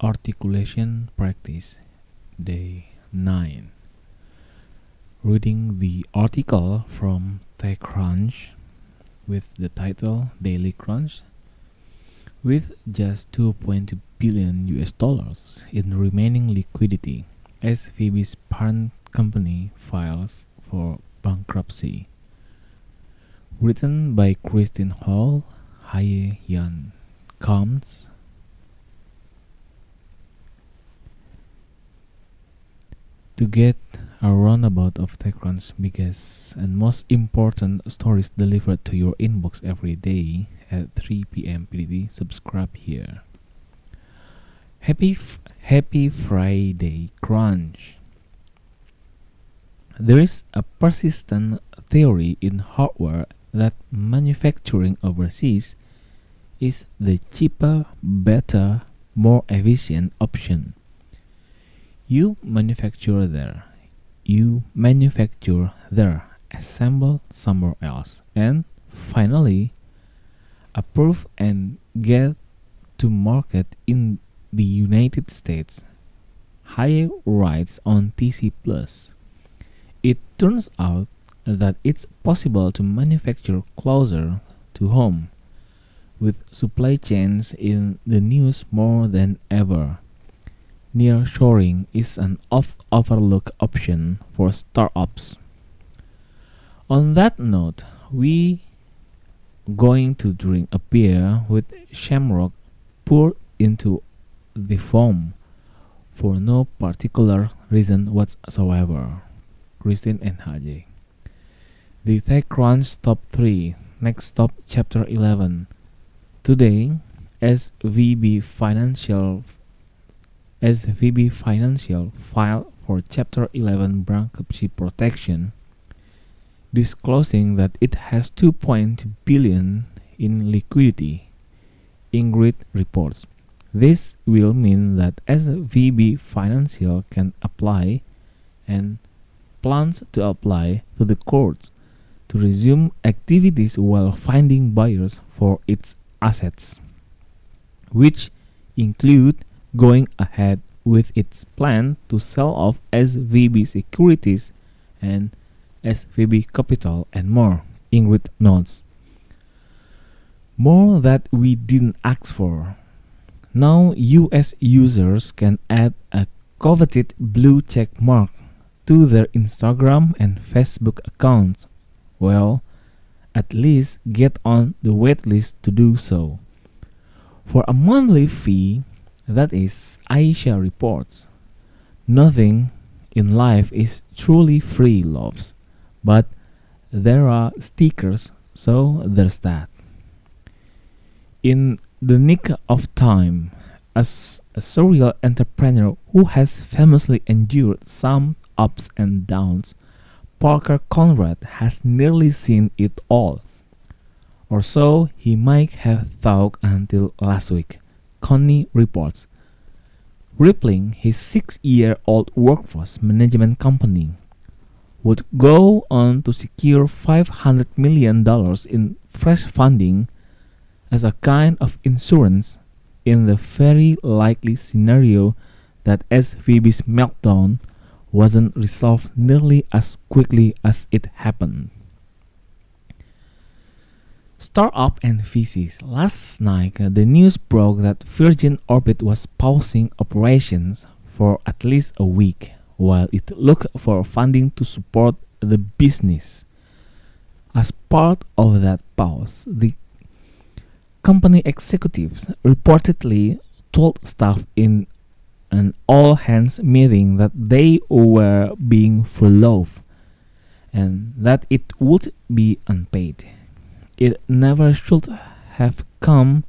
Articulation Practice, Day 9. Reading the article from TechCrunch with the title Daily Crunch. With just 2.2 billion US dollars in remaining liquidity, SVB's parent company files for bankruptcy. Written by Christine Hall, Haye Yan Combs. To get a roundabout of TechCrunch's biggest and most important stories delivered to your inbox every day at 3 p.m. PDT, subscribe here. Happy Friday, Crunch. There is a persistent theory in hardware that manufacturing overseas is the cheaper, better, more efficient option. You manufacture there, assemble somewhere else, and finally approve and get to market in the United States. Haye writes on TC Plus. It turns out that it's possible to manufacture closer to home, with supply chains in the news more than ever. Nearshoring is an oft-overlooked option for startups. On that note, we going to drink a beer with shamrock poured into the foam for no particular reason whatsoever. Christine and Haye. The TechCrunch Top 3. Next stop, Chapter 11. Today, SVB Financial filed for Chapter 11 bankruptcy protection, disclosing that it has 2.2 billion in liquidity. Ingrid reports. This will mean that SVB Financial can apply and plans to apply to the courts to resume activities while finding buyers for its assets, which include going ahead with its plan to sell off SVB Securities and SVB Capital and more, Ingrid notes. More that we didn't ask for. Now US users can add a coveted blue check mark to their Instagram and Facebook accounts. Well, at least get on the waitlist to do so. For a monthly fee, that is, Aisha reports. Nothing in life is truly free, loves, but there are stickers, so there's that. In the nick of time, as a serial entrepreneur who has famously endured some ups and downs, Parker Conrad has nearly seen it all. Or so he might have thought until last week, Connie reports. Rippling, his 6-year-old workforce management company, would go on to secure $500 million in fresh funding as a kind of insurance in the very likely scenario that SVB's meltdown wasn't resolved nearly as quickly as it happened. Startup and VCs. Last night, the news broke that Virgin Orbit was pausing operations for at least a week while it looked for funding to support the business. As part of that pause, the company executives reportedly told staff in an all-hands meeting that they were being furloughed and that it would be unpaid. It never should have come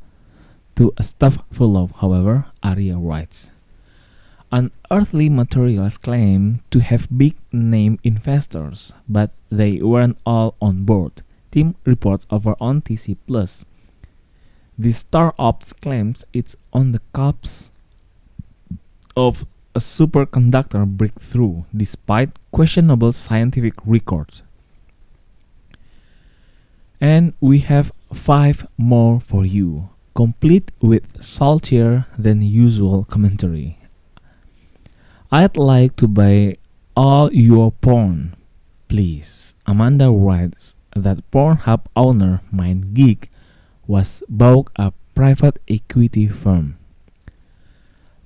to a staff furlough, however, Arya writes. Unearthly Materials claim to have big-name investors, but they weren't all on board, Tim reports over on TC+. The startup claims it's on the cusp of a superconductor breakthrough despite questionable scientific records. And we have 5 more for you. complete with saltier than usual commentary. I'd like to buy all your porn, please. Amanda writes that Pornhub owner MindGeek was bought a private equity firm.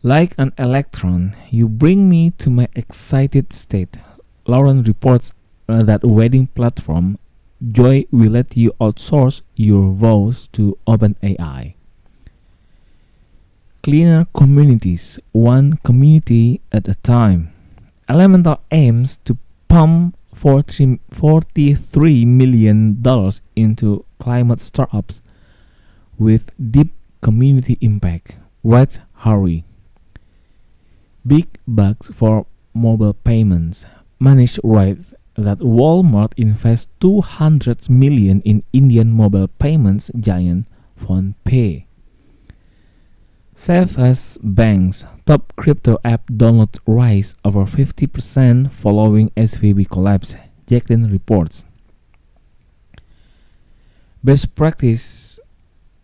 Like an electron, you bring me to my excited state. Lauren reports that wedding platform Joy will let you outsource your vows to OpenAI. Cleaner communities, one community at a time. Elemental aims to pump $43 million into climate startups with deep community impact. Writes Harry. Big bucks for mobile payments. Manish writes that Walmart invests $200 million in Indian mobile payments giant PhonePe. Save as banks, top crypto app download rise over 50% following SVB collapse, Jacqueline reports. Best practice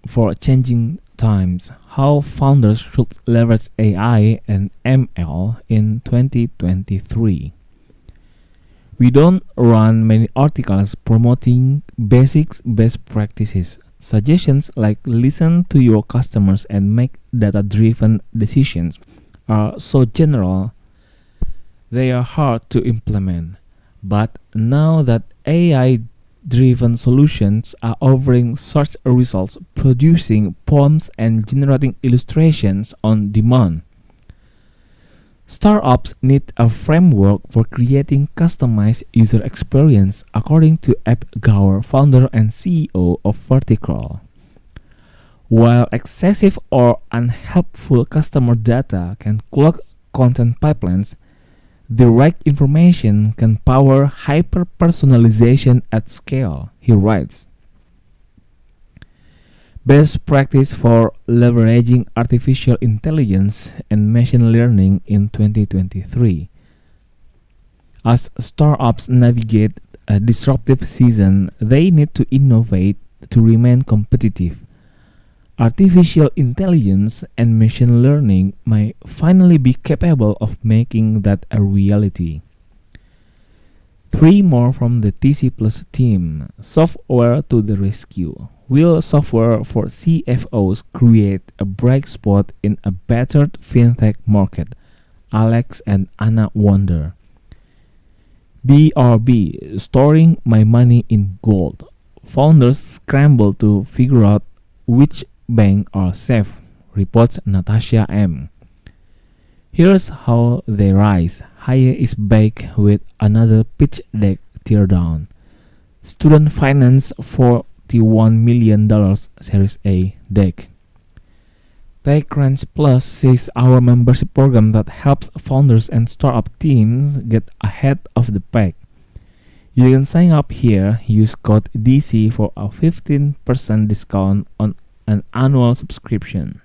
for changing times, how founders should leverage AI and ML in 2023. We don't run many articles promoting basics best practices. Suggestions like listen to your customers and make data-driven decisions are so general they are hard to implement. But now that AI-driven solutions are offering search results, producing poems and generating illustrations on demand, startups need a framework for creating customized user experience, according to Abe Gower, founder and CEO of Vertical. While excessive or unhelpful customer data can clog content pipelines, the right information can power hyper-personalization at scale, he writes. Best practice for leveraging artificial intelligence and machine learning in 2023. As startups navigate a disruptive season, they need to innovate to remain competitive. Artificial intelligence and machine learning may finally be capable of making that a reality. 3 more from the TC Plus team. Software to the rescue. Will software for CFOs create a bright spot in a battered fintech market? Alex and Anna wonder. BRB, storing my money in gold. Founders scramble to figure out which banks are safe, reports Natasha M. Here's how they rise. Hire is back with another pitch deck teardown. Student finance $41 million Series A deck. TechCrunch Plus is our membership program that helps founders and startup teams get ahead of the pack. You can sign up here, use code DC for a 15% discount on an annual subscription.